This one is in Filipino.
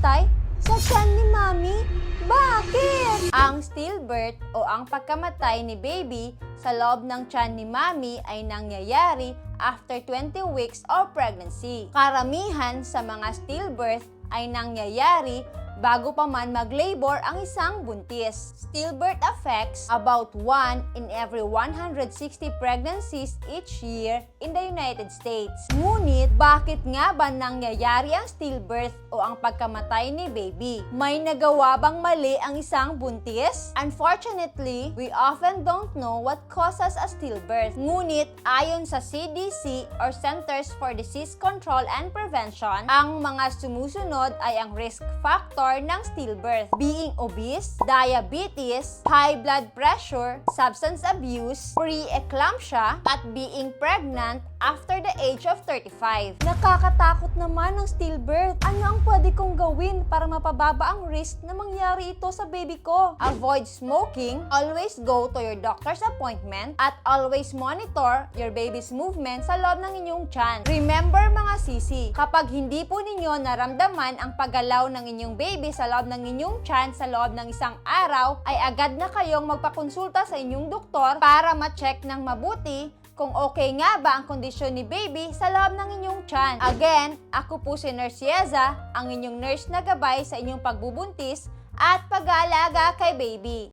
namatay sa tiyan ni Mami? Bakit? Ang stillbirth o ang pagkamatay ni baby sa loob ng tiyan ni Mami ay nangyayari after 20 weeks of pregnancy. Karamihan sa mga stillbirth ay nangyayari bago pa man mag-labor ang isang buntis. Stillbirth affects about 1 in every 160 pregnancies each year in the United States. Ngunit, bakit nga ba nangyayari ang stillbirth o ang pagkamatay ni baby? May nagawa bang mali ang isang buntis? Unfortunately, we often don't know what causes a stillbirth. Ngunit, ayon sa CDC or Centers for Disease Control and Prevention, ang mga sumusunod ay ang risk factor ng stillbirth: being obese, diabetes, high blood pressure, substance abuse, pre-eclampsia, at being pregnant after the age of 35. Nakakatakot naman ang stillbirth. Ano ang pwede kong gawin para mapababa ang risk na mangyari ito sa baby ko? Avoid smoking, always go to your doctor's appointment, at always monitor your baby's movement sa loob ng inyong tiyan. Remember mga sisi, kapag hindi po ninyo naramdaman ang paggalaw ng inyong baby sa loob ng inyong tiyan sa loob ng isang araw, ay agad na kayong magpakonsulta sa inyong doktor para ma-check ng mabuti kung okay nga ba ang kondisyon ni baby sa loob ng inyong tiyan. Again, ako po si Nurse Yeza, ang inyong nurse na gabay sa inyong pagbubuntis at pag-aalaga kay baby.